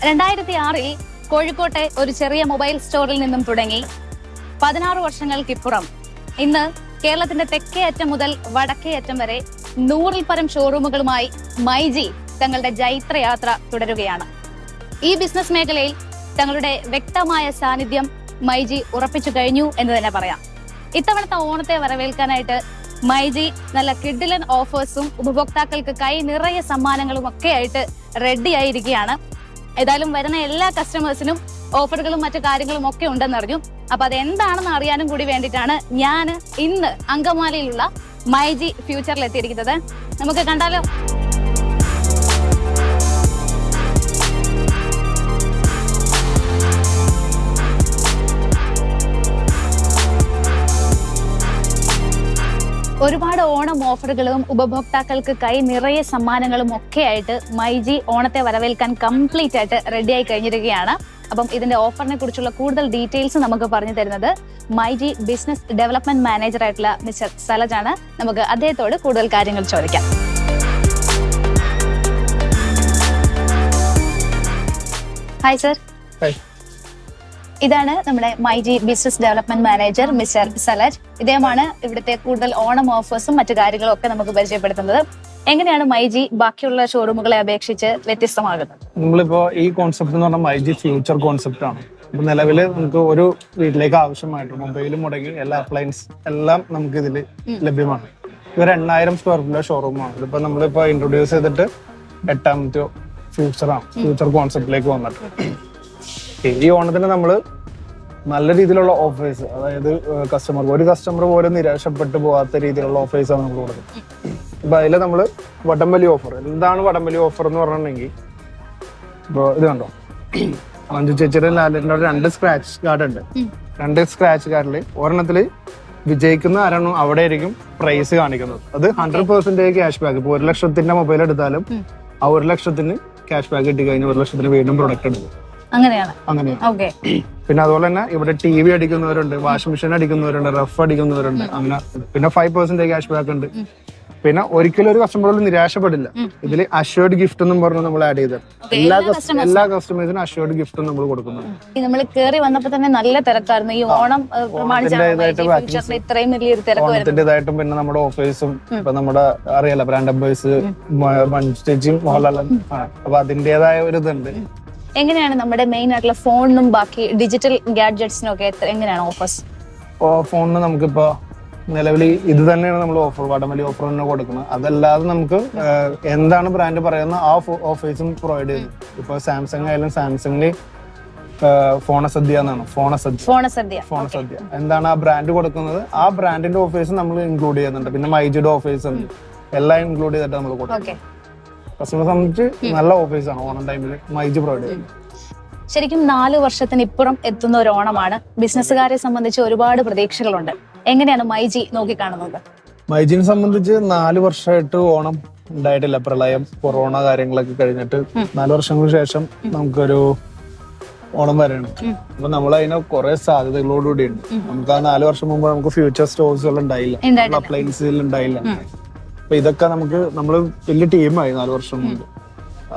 2006 കോഴിക്കോട്ടെ ഒരു ചെറിയ മൊബൈൽ സ്റ്റോറിൽ നിന്നും തുടങ്ങി 16 വർഷങ്ങൾക്കിപ്പുറം ഇന്ന് കേരളത്തിന്റെ തെക്കേ അറ്റം മുതൽ വടക്കേ അറ്റം വരെ 100-ൽ പരം ഷോറൂമുകളുമായി മൈജി തങ്ങളുടെ ജൈത്രയാത്ര തുടരുകയാണ്. ഈ ബിസിനസ് മേഖലയിൽ തങ്ങളുടെ വ്യക്തമായ സാന്നിധ്യം മൈജി ഉറപ്പിച്ചു കഴിഞ്ഞു എന്ന് തന്നെ പറയാം. ഇത്തവണത്തെ ഓണത്തെ വരവേൽക്കാനായിട്ട് മൈജി നല്ല കിഡിലൻ ഓഫേഴ്സും ഉപഭോക്താക്കൾക്ക് കൈ നിറയെ സമ്മാനങ്ങളും ഒക്കെ ആയിട്ട് റെഡി ആയിരിക്കുകയാണ്. ഏതായാലും വരുന്ന എല്ലാ കസ്റ്റമേഴ്സിനും ഓഫറുകളും മറ്റു കാര്യങ്ങളും ഒക്കെ ഉണ്ടെന്നറിഞ്ഞു. അപ്പൊ അതെന്താണെന്ന് അറിയാനും കൂടി വേണ്ടിയിട്ടാണ് ഞാൻ ഇന്ന് അങ്കമാലിയിലുള്ള മൈജി ഫ്യൂച്ചറിൽ എത്തിയിരിക്കുന്നത്. നമുക്ക് കണ്ടാലോ? ഒരുപാട് ഓണം ഓഫറുകളും ഉപഭോക്താക്കൾക്ക് കൈ നിറയെ സമ്മാനങ്ങളും ഒക്കെ ആയിട്ട് മൈജി ഓണത്തെ വരവേൽക്കാൻ കംപ്ലീറ്റ് ആയിട്ട് റെഡിയായി കഴിഞ്ഞിരിക്കുകയാണ്. അപ്പം ഇതിന്റെ ഓഫറിനെ കുറിച്ചുള്ള കൂടുതൽ ഡീറ്റെയിൽസ് നമുക്ക് പറഞ്ഞു തരുന്നത് മൈജി ബിസിനസ് ഡെവലപ്മെന്റ് മാനേജർ ആയിട്ടുള്ള മിസ്റ്റർ സലജ് ആണ്. നമുക്ക് അദ്ദേഹത്തോട് കൂടുതൽ കാര്യങ്ങൾ ചോദിക്കാം. Hi sir. ഇതാണ് നമ്മുടെ myG business development manager mister Salaj. ഇദ്ദേഹമാണ് ഇവിടുത്തെ കൂടുതൽ ഓണം ഓഫേഴ്സും മറ്റു കാര്യങ്ങളും ഒക്കെ നമുക്ക് പരിചയപ്പെടുത്തുന്നത്. എങ്ങനെയാണ് മൈജി ബാക്കിയുള്ള ഷോറൂമുകളെ അപേക്ഷിച്ച് വ്യത്യസ്തമാകുന്നത്? നമ്മളിപ്പോ ഈ കോൺസെപ്റ്റ് എന്ന് പറഞ്ഞാൽ മൈജി ഫ്യൂച്ചർ കോൺസെപ്റ്റ് ആണ്. ഇപ്പൊ നിലവില് നമുക്ക് ഒരു വീട്ടിലേക്ക് ആവശ്യമായിട്ട് മൊബൈലും മുടങ്ങി എല്ലാ അപ്ലയൻസ് എല്ലാം നമുക്ക് ഇതിൽ ലഭ്യമാണ്. ഇവർ 8000 സ്ക്വയർ ഫീറ്റ് ഷോറൂമാണ്. ഇതിപ്പോ നമ്മളിപ്പോ ഇൻട്രൊഡ്യൂസ് ചെയ്തിട്ട് 8ാമത്തെ ഫ്യൂച്ചർ കോൺസെപ്റ്റിലേക്ക് വന്നിട്ട് ഈ ഓണത്തിന് നമ്മള് നല്ല രീതിയിലുള്ള ഓഫേഴ്സ്, അതായത് ഒരു കസ്റ്റമർ പോലും നിരാശപ്പെട്ടു പോകാത്ത രീതിയിലുള്ള ഓഫേഴ്സ് ആണ് നമ്മൾ കൊടുക്കുന്നത്. അപ്പൊ അതില് നമ്മള് വടംവലി ഓഫർ. എന്താണ് വടംവലി ഓഫർ എന്ന് പറഞ്ഞിട്ടുണ്ടെങ്കിൽ, ഇപ്പൊ ഇത് കണ്ടോ, മഞ്ജു ചേച്ചിയുടെ ലാലിന്റെ 2 സ്ക്രാച്ച് കാർഡ് ഉണ്ട്. 2 സ്ക്രാച്ച് കാർഡില് ഒരെണ്ണത്തില് വിജയിക്കുന്ന ആരാണോ അവിടെ ആയിരിക്കും പ്രൈസ് കാണിക്കുന്നത്. അത് 100% ക്യാഷ് ബാക്ക്. ഇപ്പൊ 1 ലക്ഷത്തിന്റെ മൊബൈൽ എടുത്താലും ആ 1 ലക്ഷത്തിന് ക്യാഷ് ബാക്ക് കിട്ടി കഴിഞ്ഞാൽ 1 ലക്ഷത്തിന് വീണ്ടും പ്രൊഡക്റ്റ് എടുക്കും. അങ്ങനെയാണ്. പിന്നെ അതുപോലെ തന്നെ ഇവിടെ TV അടിക്കുന്നവരുണ്ട്, വാഷിംഗ് മെഷീൻ അടിക്കുന്നവരുണ്ട്, റഫ് അടിക്കുന്നവരുണ്ട്. അങ്ങനെ പിന്നെ 5% ക്യാഷ് ബാക്ക് ഉണ്ട്. പിന്നെ ഒരിക്കലും ഒരു കസ്റ്റമറോട് നിരാശപ്പെടില്ല. ഇതിൽ അഷ്വേർഡ് ഗിഫ്റ്റ് എന്നും പറഞ്ഞു നമ്മൾ ആഡ് ചെയ്ത് എല്ലാ കസ്റ്റമേഴ്സിനും അഷ്വേർഡ് ഗിഫ്റ്റ് നമ്മൾ കൊടുക്കുന്നുണ്ട്. നമ്മൾ കേറി വന്നപ്പോ തന്നെ നല്ല തിരക്കായിരുന്നു. ഈ ഓണം ഓണത്തിന്റേതായിട്ടും പിന്നെ നമ്മുടെ ഓഫേഴ്സും ഇപ്പൊ നമ്മുടെ അറിയാലോ ബ്രാൻഡ് അംബേഴ്സ് മഞ്ജു മോഹൻലാൽ, അപ്പൊ അതിന്റേതായ ഒരു ഇതുണ്ട്. എങ്ങനെയാണ് നമ്മുടെ മെയിൻ ആയിട്ടുള്ള ഫോണിനും ബാക്കി ഡിജിറ്റൽ ഗാഡ്ജറ്റ്സിനും ഒക്കെ എങ്ങനെയാണ് ഓഫേഴ്സ്? ഫോണിന് നമുക്കിപ്പോ നിലവിൽ ഇത് തന്നെയാണ് നമ്മൾ ഓഫർ, വടംവലി ഓഫർ തന്നെ കൊടുക്കുന്നത്. അതല്ലാതെ നമുക്ക് എന്താണ് ബ്രാൻഡ് പറയുന്നത് ആ ഓഫേഴ്സും പ്രൊവൈഡ് ചെയ്യുന്നു. ഇപ്പൊ സാംസങ് ആയാലും സാംസങ്ങില് ഫോണസദ്യ എന്നാണ്. ഫോണസദ്യ എന്താണ് ആ ബ്രാൻഡ് കൊടുക്കുന്നത്, ആ ബ്രാൻഡിന്റെ ഓഫേഴ്സ് നമ്മൾ ഇൻക്ലൂഡ് ചെയ്യുന്നുണ്ട്. പിന്നെ മൈജിയുടെ ഓഫേഴ്സ് ഉണ്ട്, എല്ലാം ഇൻക്ലൂഡ് ചെയ്തിട്ട് നമ്മൾ കൊടുക്കും. കസ്റ്റമറെ സംബന്ധിച്ച് നല്ല ഓഫേഴ്സ് ആണ് ഓണം ടൈമിൽ മൈജി പ്രൊവൈഡ് ചെയ്യുന്നത്. ശരിക്കും 4 വർഷത്തിന് ഇപ്പുറം എത്തുന്ന ഒരു ഓണമാണ്. ബിസിനസ്സുകാരെ സംബന്ധിച്ച് ഒരുപാട് പ്രതീക്ഷകളുണ്ട്. എങ്ങനെയാണ് മൈജി നോക്കിക്കാണുന്നത്? മൈജിനെ സംബന്ധിച്ച് 4 വർഷമായിട്ട് ഓണം ഉണ്ടായിട്ടില്ല. പ്രളയം, കൊറോണ കാര്യങ്ങളൊക്കെ കഴിഞ്ഞിട്ട് 4 വർഷങ്ങൾക്ക് ശേഷം നമുക്കൊരു ഓണം വരെയാണ്. അപ്പൊ നമ്മൾ അതിന് കുറെ സാധ്യതകളോടുകൂടി ഉണ്ട്. നമുക്ക് ആ 4 വർഷം മുമ്പ് നമുക്ക് ഫ്യൂച്ചർ സ്റ്റോഴ്സുകൾ ഉണ്ടായില്ല, അപ്ലയൻസുകൾ ഉണ്ടായില്ല. അപ്പൊ ഇതൊക്കെ നമ്മള് വലിയ ടീമായി 4 വർഷം മുമ്പ്.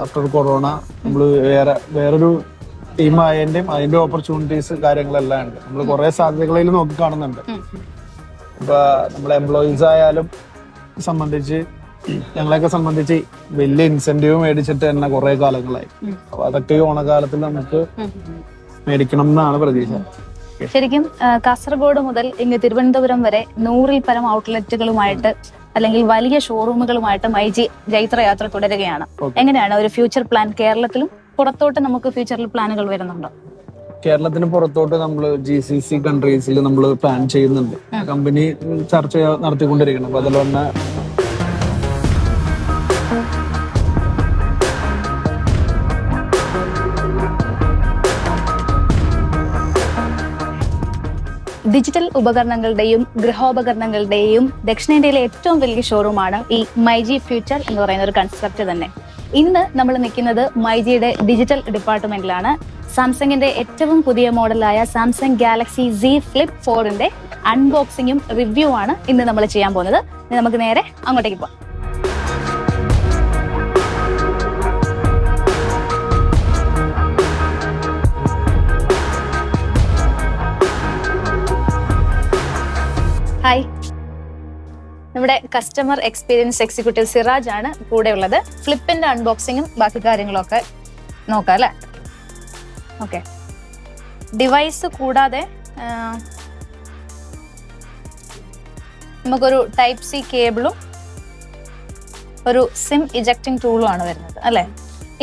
ആഫ്റ്റർ കൊറോണ നമ്മള് വേറൊരു ടീമായതിന്റെയും അതിന്റെ ഓപ്പർച്യൂണിറ്റീസ് കാര്യങ്ങളെല്ലാം ഉണ്ട്. നമ്മൾ കുറെ സാധ്യതകളിൽ നോക്കി കാണുന്നുണ്ട്. ഇപ്പൊ നമ്മളെ എംപ്ലോയീസ് ആയാലും സംബന്ധിച്ച് ഞങ്ങളെയൊക്കെ സംബന്ധിച്ച് വലിയ ഇൻസെന്റീവ് മേടിച്ചിട്ട് തന്നെ കുറെ കാലങ്ങളായി. അപ്പൊ അതൊക്കെ ഈ ഓണക്കാലത്തിൽ നമുക്ക് മേടിക്കണം എന്നാണ് പ്രതീക്ഷ. ശരിക്കും കാസർഗോഡ് മുതൽ ഇങ്ങ് തിരുവനന്തപുരം വരെ 100-ൽ പരം ഔട്ട്ലെറ്റുകളുമായിട്ട് അല്ലെങ്കിൽ വലിയ ഷോറൂമുകളുമായിട്ട് മൈജി ജൈത്രയാത്ര തുടരുകയാണ്. എങ്ങനെയാണ് ഒരു ഫ്യൂച്ചർ പ്ലാൻ? കേരളത്തിലും പുറത്തോട്ട് നമുക്ക് ഫ്യൂച്ചറിൽ പ്ലാനുകൾ വരുന്നുണ്ടോ? കേരളത്തിന് പുറത്തോട്ട് നമ്മൾ GCC കൺട്രീസിൽ നമ്മൾ പ്ലാൻ ചെയ്യുന്നുണ്ട്. കമ്പനി ചർച്ച നടത്തിക്കൊണ്ടിരിക്കണം. അപ്പൊ അതിൽ തന്നെ ഡിജിറ്റൽ ഉപകരണങ്ങളുടെയും ഗൃഹോപകരണങ്ങളുടെയും ദക്ഷിണേന്ത്യയിലെ ഏറ്റവും വലിയ ഷോറൂമാണ് ഈ മൈജി ഫ്യൂച്ചർ എന്ന് പറയുന്ന ഒരു കൺസെപ്റ്റ് തന്നെ. ഇന്ന് നമ്മൾ നിൽക്കുന്നത് മൈജിയുടെ ഡിജിറ്റൽ ഡിപ്പാർട്ട്മെന്റിലാണ്. സാംസങ്ങിന്റെ ഏറ്റവും പുതിയ മോഡലായ സാംസങ് ഗാലക്സി Z Flip 4ന്റെ അൺബോക്സിങ്ങും റിവ്യൂ ആണ് ഇന്ന് നമ്മൾ ചെയ്യാൻ പോകുന്നത്. നമുക്ക് നേരെ അങ്ങോട്ടേക്ക് പോകാം. ഹായ്, നമ്മുടെ കസ്റ്റമർ എക്സ്പീരിയൻസ് എക്സിക്യൂട്ടീവ് സിറാജ് ആണ് കൂടെ ഉള്ളത്. ഫ്ലിപ്പിന്റെ അൺബോക്സിങ്ങും ബാക്കി കാര്യങ്ങളും ഒക്കെ നോക്കാം അല്ലേ? ഓക്കെ. ഡിവൈസ് കൂടാതെ നമുക്കൊരു ടൈപ്പ് സി കേബിളും ഒരു സിം ഇജക്റ്റിംഗ് ടൂളും ആണ് വരുന്നത് അല്ലേ?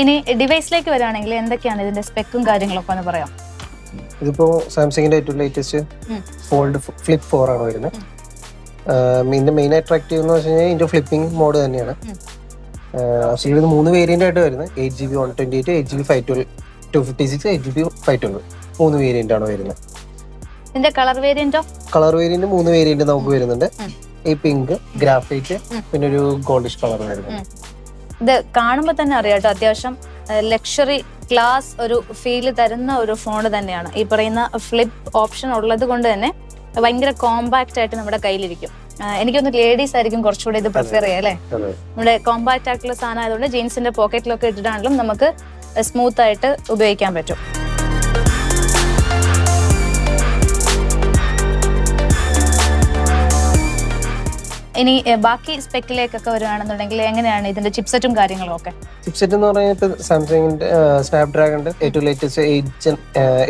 ഇനി ഡിവൈസിലേക്ക് വരികയാണെങ്കിൽ എന്തൊക്കെയാണ് ഇതിന്റെ സ്പെക്കും കാര്യങ്ങളൊക്കെ ഒന്ന് പറയാം. ഇതിപ്പോ സാംസങ്ങിന്റെ ഏറ്റവും ലേറ്റസ്റ്റ് ഫോൾഡ് ഫ്ലിപ്പ് 4 ആണ് വരുന്നത്. ഇതിന്റെ മെയിൻ അട്രാക്റ്റീവ് എന്ന് വെച്ച് കഴിഞ്ഞാൽ ഇതിന്റെ ഫ്ലിപ്പിംഗ് മോഡ് തന്നെയാണ്. ആക്ച്വലി ഇത് 3 വേരിയന്റ് ആയിട്ട് വരുന്നത്. 8GB 128, 8GB 512, 256, 8GB 512 3 വേരിയന്റ് ആണ് വരുന്നത്. ഇതിന്റെ കളർ വേരിയന്റോ? കളർ വേരിയന്റ് 3 വേരിയന്റ് നമുക്ക് വരുന്നുണ്ട്. ഈ പിങ്ക്, ഗ്രാഫൈറ്റ്, പിന്നെ ഒരു ഗോൾഡിഷ് കളർ വരുന്നത്. ഇത് കാണുമ്പോൾ തന്നെ അറിയാട്ടോ, അത്യാവശ്യം ലക്ഷറി ക്ലാസ് ഒരു ഫീല് തരുന്ന ഒരു ഫോൺ തന്നെയാണ്. ഈ പറയുന്ന ഫ്ലിപ്പ് ഓപ്ഷൻ ഉള്ളത് കൊണ്ട് തന്നെ ഭയങ്കര കോമ്പാക്ട് ആയിട്ട് നമ്മുടെ കയ്യിലിരിക്കും. എനിക്കൊന്ന് ലേഡീസ് ആയിരിക്കും കുറച്ചുകൂടെ ഇത് പ്രിഫർ ചെയ്യാം അല്ലേ? നമ്മുടെ കോമ്പാക്ട് ആയിട്ടുള്ള സാധനം ആയതുകൊണ്ട് ജീൻസിന്റെ പോക്കറ്റിലൊക്കെ ഇട്ടിട്ടാണെങ്കിലും നമുക്ക് സ്മൂത്ത് ആയിട്ട് ഉപയോഗിക്കാൻ പറ്റും. ഇനി ബാക്കി സ്പെക്കിലേക്കൊക്കെ വരുവാണെന്നുണ്ടെങ്കിൽ എങ്ങനെയാണ് ഇതിന്റെ ചിപ്സെറ്റും കാര്യങ്ങളും ഒക്കെ? ചിപ്സെറ്റ് എന്ന് പറഞ്ഞാൽ സാംസങ്ങിന്റെ സ്നാപ്ഡ്രാഗണിന്റെ ഏറ്റവും ലേറ്റസ്റ്റ്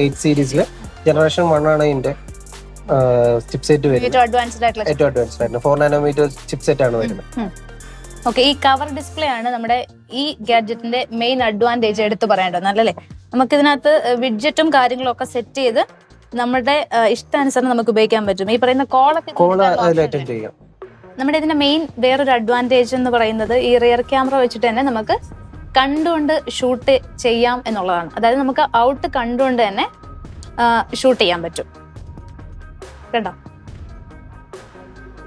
8 സീരീസിലെ ജനറേഷൻ 1 ആണ് ഇതിന്റെ ചിപ്സെറ്റ് വരുന്നത്. ഏറ്റവും അഡ്വാൻസ്ഡ് ആയിട്ടുള്ള 4 നാനോമീറ്റർ ചിപ്സെറ്റ് ആണ് വരുന്നത്. ഓക്കെ. ഈ കവർ ഡിസ്പ്ലേ ആണ് നമ്മുടെ ഈ ഗാഡ്ജറ്റിന്റെ മെയിൻ അഡ്വാൻറ്റേജ് എടുത്ത് പറയേണ്ടത്. നല്ലല്ലേ? നമുക്ക് ഇതിനകത്ത് വിഡ്ജറ്റും കാര്യങ്ങളും ഒക്കെ സെറ്റ് ചെയ്ത് നമ്മുടെ ഇഷ്ടാനുസരണം നമുക്ക് ഉപയോഗിക്കാൻ പറ്റും. ഈ പറയുന്ന കോളൊക്കെ നമ്മുടെ ഇതിന്റെ മെയിൻ വേറൊരു അഡ്വാൻറ്റേജ് എന്ന് പറയുന്നത് ഈ റിയർ ക്യാമറ വെച്ചിട്ട് തന്നെ നമുക്ക് കണ്ടുകൊണ്ട് ഷൂട്ട് ചെയ്യാം എന്നുള്ളതാണ്. അതായത് നമുക്ക് ഔട്ട് കണ്ടുകൊണ്ട് തന്നെ ഷൂട്ട് ചെയ്യാൻ പറ്റും. കേട്ടോ?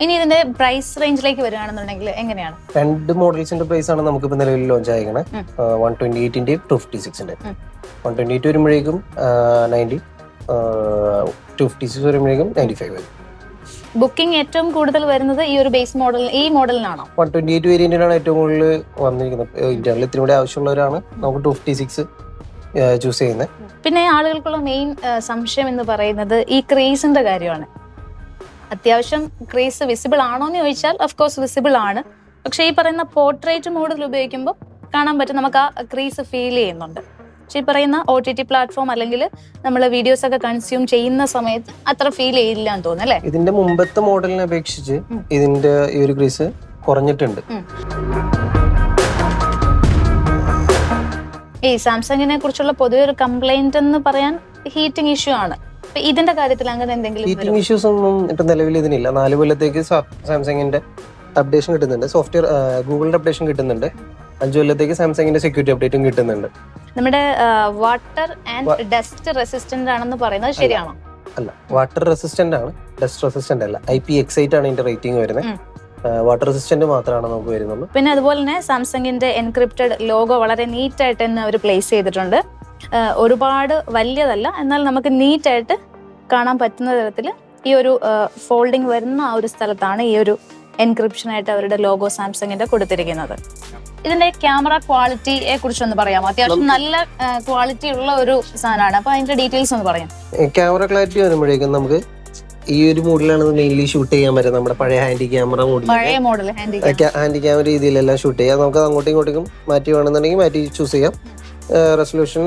ഇനി ഇതിന്റെ പ്രൈസ് റേഞ്ചിലേക്ക് വരികയാണെന്നുണ്ടെങ്കിൽ എങ്ങനെയാണ്? 2 മോഡൽസിന്റെ പ്രൈസ് ആണ് നമുക്ക് ഇപ്പൊ നിലവിൽ ലോഞ്ച് ആയിരിക്കണേ. 128 256 128 വരുമ്പോഴേക്കും 90, 256 വരുമ്പോഴേക്കും 95 വരും. ബുക്കിംഗ് ഏറ്റവും കൂടുതൽ വരുന്നത് ഈ ഒരു ബേസ് മോഡൽ, ഈ മോഡലിനാണോ? 128 വേരിയന്റിനാണ് ഏറ്റവും കൂടുതൽ വന്നിരിക്കുന്നത്. ഇന്ത്യയിൽ ഇത്തിരി കൂടെ ആവശ്യമുള്ളവരാണ് നമുക്ക് 256 ചൂസ് ചെയ്യുന്നത്. പിന്നെ ആളുകൾക്കുള്ള മെയിൻ സംശയം എന്ന് പറയുന്നത് ഈ ക്രീസിന്റെ കാര്യമാണ്. അത്യാവശ്യം ക്രീസ് വിസിബിൾ ആണോ എന്ന് ചോദിച്ചാൽ ഓഫ്കോഴ്സ് വിസിബിൾ ആണ്. പക്ഷെ ഈ പറയുന്ന പോർട്രേറ്റ് മോഡിൽ ഉപയോഗിക്കുമ്പോൾ കാണാൻ പറ്റും, നമുക്ക് ആ ക്രീസ് ഫീൽ ചെയ്യുന്നുണ്ട്. പക്ഷെ ഈ പറയുന്ന OTT പ്ലാറ്റ്ഫോം അല്ലെങ്കിൽ നമ്മൾ വീഡിയോസ് ഒക്കെ കൺസ്യൂം ചെയ്യുന്ന സമയത്ത് അത്ര ഫീൽ ചെയ്യില്ല എന്ന് തോന്നുന്നു അല്ലേ? ഇതിന്റെ മുമ്പത്തെ മോഡലിനെ അപേക്ഷിച്ച് ഇതിന്റെ ഈ ഒരു ക്രീസ് കുറഞ്ഞിട്ടുണ്ട്. ഈ സാംസങ്ങിനെ കുറിച്ചുള്ള പൊതുവെ ഒരു കംപ്ലൈന്റ് എന്ന് പറയാൻ ഹീറ്റിംഗ് ഇഷ്യൂ ആണ്. ഇതിന്റെ കാര്യത്തിൽ അങ്ങനെ എന്തെങ്കിലും ഹീറ്റിംഗ് ഇഷ്യൂസ് ഒന്നും ഇപ്പൊ നിലവിൽ ഇതിനില്ല. 4 കൊല്ലത്തേക്ക് സാംസങ്ങിന്റെ അപ്ഡേഷൻ കിട്ടുന്നുണ്ട്. സോഫ്റ്റ്വെയർ ഗൂഗിളിന്റെ അപ്ഡേഷൻ കിട്ടുന്നുണ്ട്. 5 കൊല്ലത്തേക്ക് സാംസങ്ങിന്റെ സെക്യൂരിറ്റി അപ്ഡേറ്റും കിട്ടുന്നുണ്ട്. നമ്മുടെ വാട്ടർ ആൻഡ് ഡസ്റ്റ് റെസിസ്റ്റന്റ് ആണെന്ന് പറയുന്നത് ശരിയാണോ? അല്ല, വാട്ടർ റെസിസ്റ്റന്റ് ആണ്, ഡസ്റ്റ് റെസിസ്റ്റന്റ് അല്ല. IP68 ആണ് ഇതിന്റെ റേറ്റിംഗ് വരുന്നത്. വാട്ടർ റെസിസ്റ്റന്റ് മാത്രമാണ് നമുക്ക് വരുന്നുള്ളൂ. പിന്നെ അതുപോലെ തന്നെ സാംസങ്ങിന്റെ എൻക്രിപ്റ്റഡ് ലോഗോ വളരെ നീറ്റ് ആയിട്ട് തന്നെ അവർ പ്ലേസ് ചെയ്തിട്ടുണ്ട്. ഒരുപാട് വലിയതല്ല, എന്നാൽ നമുക്ക് നീറ്റ് ആയിട്ട് കാണാൻ പറ്റുന്ന തരത്തിൽ ഈ ഒരു ഫോൾഡിങ് വരുന്ന ആ ഒരു സ്ഥലത്താണ് ഈ ഒരു എൻക്രിപ്ഷൻ ആയിട്ട് അവരുടെ ലോഗോ സാംസങ്ങിന്റെ കൊടുത്തിരിക്കുന്നത്. ഇതിന്റെ ക്യാമറ ക്വാളിറ്റിയെ കുറിച്ചൊന്ന് പറയാമോ? അത്യാവശ്യം നല്ല ക്വാളിറ്റി ഉള്ള ഒരു സാധനമാണ്. അപ്പൊ അതിന്റെ ഡീറ്റെയിൽസ് ഒന്ന് പറയാം. ക്യാമറ ക്ലാരിറ്റി വരുമ്പോഴേക്കും നമുക്ക് ഈ ഒരു മോഡലാണ് മെയിൻലി ഷൂട്ട് ചെയ്യാൻ പറ്റും. നമ്മുടെ പഴയ handy camera model handy camera രീതിയിലെല്ലാം ഷൂട്ട് ചെയ്യാം. നമുക്ക് അങ്ങോട്ടും ഇങ്ങോട്ടും മാറ്റി വേണമെന്നുണ്ടെങ്കിൽ മാറ്റി ചൂസ് ചെയ്യാം. റെസൊല്യൂഷൻ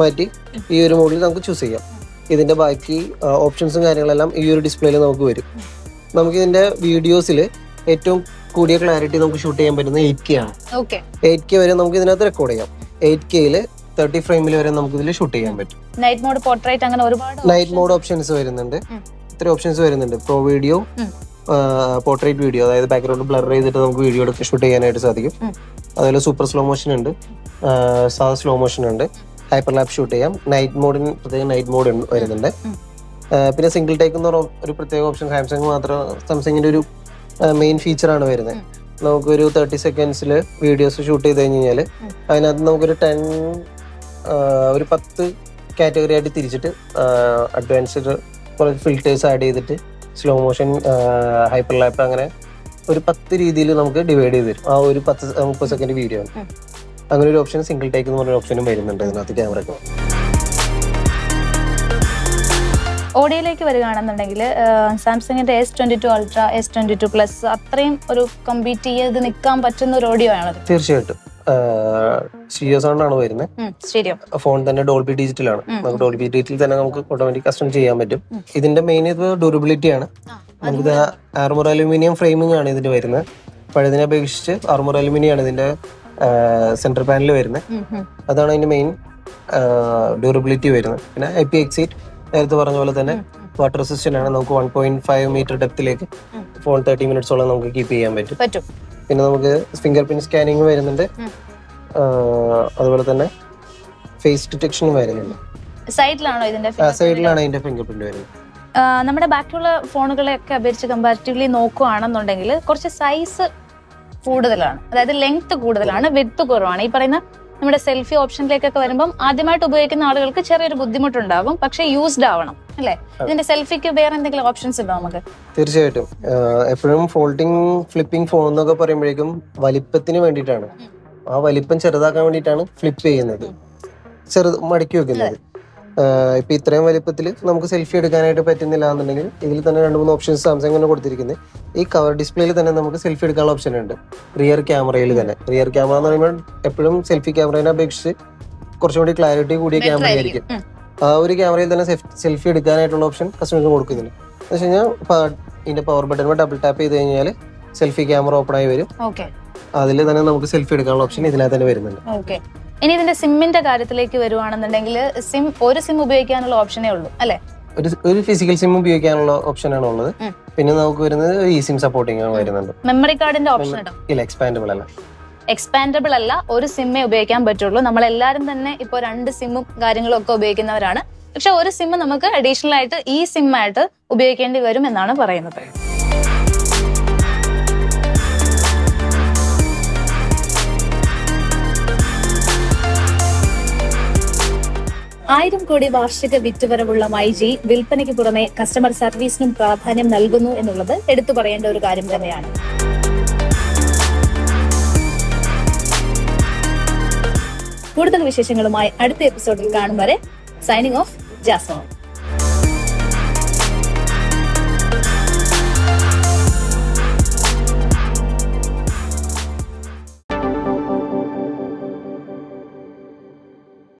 മാറ്റി ഈ ഒരു മോഡിൽ നമുക്ക് ചൂസ് ചെയ്യാം. ഇതിന്റെ ബാക്കി ഓപ്ഷൻസും കാര്യങ്ങളെല്ലാം ഈ ഒരു ഡിസ്പ്ലേയിൽ നമുക്ക് വരും. നമുക്ക് ഇതിന്റെ വീഡിയോസിൽ ഏറ്റവും കൂടിയ ക്ലാരിറ്റി നമുക്ക് ഷൂട്ട് ചെയ്യാൻ പറ്റുന്നത് 8K ആണ്. 8K വരെ നമുക്ക് ഇതിനകത്ത് റെക്കോർഡ് ചെയ്യാം. 8Kയിൽ 30 ഫ്രെയിമിൽ വരെ നമുക്ക് ഇതിൽ ഷൂട്ട് ചെയ്യാൻ പറ്റും. നൈറ്റ് മോഡ്, പോർട്രേറ്റ്, അങ്ങനെ ഒരുപാട് നൈറ്റ് മോഡ് ഓപ്ഷൻസ് വരുന്നുണ്ട്. ഇത്ര ഓപ്ഷൻസ് വരുന്നുണ്ട്. പ്രോ വീഡിയോ, പോർട്രേറ്റ് വീഡിയോ, അതായത് ബാക്ക്ഗ്രൗണ്ട് ബ്ലർ ചെയ്തിട്ട് നമുക്ക് വീഡിയോ എടുത്ത് ഷൂട്ട് ചെയ്യാനായിട്ട് സാധിക്കും. അതുപോലെ സൂപ്പർ സ്ലോ മോഷൻ ഉണ്ട്, സാധാ സ്ലോ മോഷൻ ഉണ്ട്, ഹൈപ്പർ ലാപ്പ് ഷൂട്ട് ചെയ്യാം. നൈറ്റ് മോഡിന് പ്രത്യേകം നൈറ്റ് മോഡ് വരുന്നുണ്ട്. പിന്നെ സിംഗിൾ ടേക്ക് എന്ന് പറഞ്ഞ ഒരു പ്രത്യേക ഓപ്ഷൻ സാംസങ്ങിന്റെ ഒരു മെയിൻ ഫീച്ചറാണ് വരുന്നത്. നമുക്കൊരു 30 സെക്കൻഡ്സിൽ വീഡിയോസ് ഷൂട്ട് ചെയ്ത് കഴിഞ്ഞാൽ അതിനകത്ത് നമുക്കൊരു 10 കാറ്റഗറി ആയിട്ട് തിരിച്ചിട്ട് അഡ്വാൻസ്ഡ് കുറച്ച് ഫിൽറ്റേഴ്സ് ആഡ് ചെയ്തിട്ട് സ്ലോ മോഷൻ, ഹൈപ്പർ ലാപ്പ്, അങ്ങനെ ഒരു 10 രീതിയിൽ നമുക്ക് ഡിവൈഡ് ചെയ്ത് തരും. ആ ഒരു 30 സെക്കൻഡ് വീഡിയോ അങ്ങനെ ഒരു ഓപ്ഷൻ സിംഗിൾ ടേക്ക് എന്ന് പറഞ്ഞ ഓപ്ഷനും വരുന്നുണ്ട് ഇതിനകത്ത് ക്യാമറയ്ക്ക്. ഓഡിയോയിലേക്ക് വരികയാണെന്നുണ്ടെങ്കിൽ സാംസങ്ങിന്റെ S22 Ultra, S22 Plus അത്രയും ഒരു കമ്പീറ്റ് ചെയ്ത് നിൽക്കാൻ പറ്റുന്ന ഒരു ഓഡിയോ ആണത്. തീർച്ചയായിട്ടും സ്റ്റീരിയോ സൗണ്ട് ആണ് വരുന്നത്. ഫോൺ തന്നെ ഡോൾബി ഡിജിറ്റൽ ആണ്. നമുക്ക് ഡോൾബി ഡിജിറ്റൽ തന്നെ നമുക്ക് ഓട്ടോമാറ്റിക് കസ്റ്റം ചെയ്യാൻ പറ്റും. ഇതിന്റെ മെയിൻ ഇത് ഡ്യൂറബിലിറ്റി ആണ്. നമുക്കിത് ആർമർ അലൂമിനിയം ഫ്രെയിമിംഗ് ആണ് ഇതിന്റെ വരുന്നത്. പഴയതിനെ അപേക്ഷിച്ച് ആർമർ അലൂമിനിയം ആണ് ഇതിന്റെ സെന്റർ പാനൽ വരുന്നത്. അതാണ് അതിന്റെ മെയിൻ ഡ്യൂറബിലിറ്റി വരുന്നത്. പിന്നെ IPX8 നേരത്തെ പറഞ്ഞ പോലെ തന്നെ വാട്ടർ റെസിസ്റ്റന്റ് ആണ്. നമുക്ക് 1.5 മീറ്റർ ഡെപ്തിലേക്ക് ഫോൺ 30 മിനിറ്റ്സോളം നമുക്ക് കീപ്പ് ചെയ്യാൻ പറ്റും. പിന്നെ നമുക്ക് ഫിംഗർ പ്രിന്റ് സ്കാനിങ് വരുന്നുണ്ട്. അതുപോലെ തന്നെ ഫേസ് ഡിറ്റക്ഷനും വരുന്നുണ്ട്. സൈഡിലാണോ ഇതിന്റെ സൈഡിലാണ് ഇതിന്റെ ഫിംഗർ പ്രിന്റ് വരുന്നത്. നമ്മുടെ ബാക്കിയുള്ള ഫോണുകളെയൊക്കെ അപേക്ഷിച്ച് കമ്പാരിറ്റീവ്ലി നോക്കുകയാണെന്നുണ്ടെങ്കിൽ കുറച്ച് സൈസ് കൂടുതലാണ്, അതായത് ലെങ്ത് കൂടുതലാണ്, വിഡ്ത്ത് കുറവാണ്. ഈ പറയുന്ന നമ്മുടെ സെൽഫി ഓപ്ഷനിലേക്കൊക്കെ വരുമ്പോൾ ആദ്യമായിട്ട് ഉപയോഗിക്കുന്ന ആളുകൾക്ക് ചെറിയൊരു ബുദ്ധിമുട്ടുണ്ടാകും, പക്ഷെ യൂസ്ഡ് ആവണം അല്ലെ? ഇതിന്റെ സെൽഫിക്ക് വേറെ എന്തെങ്കിലും ഓപ്ഷൻസ് ഉണ്ടോ നമുക്ക്? തീർച്ചയായിട്ടും എപ്പോഴും ഫോൾഡിങ് ഫ്ലിപ്പിംഗ് ഫോൺ എന്നൊക്കെ പറയുമ്പോഴേക്കും വലിപ്പത്തിന് വേണ്ടിയിട്ടാണ്. ആ വലിപ്പം ചെറുതാക്കാൻ വേണ്ടിയിട്ടാണ് ഫ്ലിപ്പ് ചെയ്യുന്നത്, മടക്കി വെക്കുന്നത്. ഇപ്പൊ ഇത്രയും വലിപ്പത്തിൽ നമുക്ക് സെൽഫി എടുക്കാനായിട്ട് പറ്റുന്നില്ല എന്നുണ്ടെങ്കിൽ ഇതിൽ തന്നെ 2-3 ഓപ്ഷൻസ് സാംസങ് തന്നെ കൊടുത്തിരിക്കുന്നത്. ഈ കവർ ഡിസ്പ്ലേയിൽ തന്നെ നമുക്ക് സെൽഫി എടുക്കാനുള്ള ഓപ്ഷൻ ഉണ്ട്. റിയർ ക്യാമറയിൽ തന്നെ. റിയർ ക്യാമറ എന്ന് പറയുമ്പോൾ എപ്പോഴും സെൽഫി ക്യാമറയെ അപേക്ഷിച്ച് കുറച്ചും കൂടി ക്ലാരിറ്റി കൂടിയ ക്യാമറ ആയിരിക്കും. ആ ഒരു ക്യാമറയിൽ തന്നെ സെൽഫി എടുക്കാനായിട്ടുള്ള ഓപ്ഷൻ കസ്റ്റമർക്ക് കൊടുക്കുന്നുണ്ട്. എന്ന് വെച്ച് കഴിഞ്ഞാൽ ഇതിന്റെ പവർ ബട്ടൺ ഡബിൾ ടാപ്പ് ചെയ്ത് കഴിഞ്ഞാൽ സെൽഫി ക്യാമറ ഓപ്പൺ ആയി വരും. അതിൽ തന്നെ നമുക്ക് സെൽഫി എടുക്കാനുള്ള ഓപ്ഷൻ ഇതിനകത്ത് തന്നെ വരുന്നുണ്ട്. ഇനി ഇതിന്റെ സിമ്മിന്റെ കാര്യത്തിലേക്ക് വരുവാണെന്നുണ്ടെങ്കിൽ ഒരു സിം ഉപയോഗിക്കാനുള്ള ഓപ്ഷനേ ഉള്ളൂ അല്ലെ? ഒരു ഫിസിക്കൽ സിം ഉപയോഗിക്കാനുള്ള ഓപ്ഷൻ ആണ് ഉള്ളത്. പിന്നെ നമുക്ക് വരുന്നത് eSIM സപ്പോർട്ടിംഗ് ആണ് വരുന്നുണ്ട്. മെമ്മറി കാർഡിന്റെ ഓപ്ഷൻ ഇല്ല, എക്സ്പാൻഡബിൾ അല്ല. എക്സ്പാൻഡബിൾ അല്ല, ഒരു സിമ്മേ ഉപയോഗിക്കാൻ പറ്റുള്ളൂ. നമ്മളെല്ലാരും തന്നെ ഇപ്പോൾ 2 സിമ്മും കാര്യങ്ങളും ഒക്കെ ഉപയോഗിക്കുന്നവരാണ്. പക്ഷെ ഒരു സിം നമുക്ക് അഡീഷണൽ ആയിട്ട് eSIM ആയിട്ട് ഉപയോഗിക്കേണ്ടി വരും എന്നാണ് പറയുന്നത്. 1000 കോടി വാർഷിക വിറ്റുവരവുള്ള മൈജി വിൽപ്പനയ്ക്ക് പുറമെ കസ്റ്റമർ സർവീസിനും പ്രാധാന്യം നൽകുന്നു എന്നുള്ളത് എടുത്തു പറയേണ്ട ഒരു കാര്യം തന്നെയാണ്. കൂടുതൽ വിശേഷങ്ങളുമായി അടുത്ത എപ്പിസോഡിൽ കാണും വരെ സൈനിങ് ഓഫ് ജാസ്മിൻ.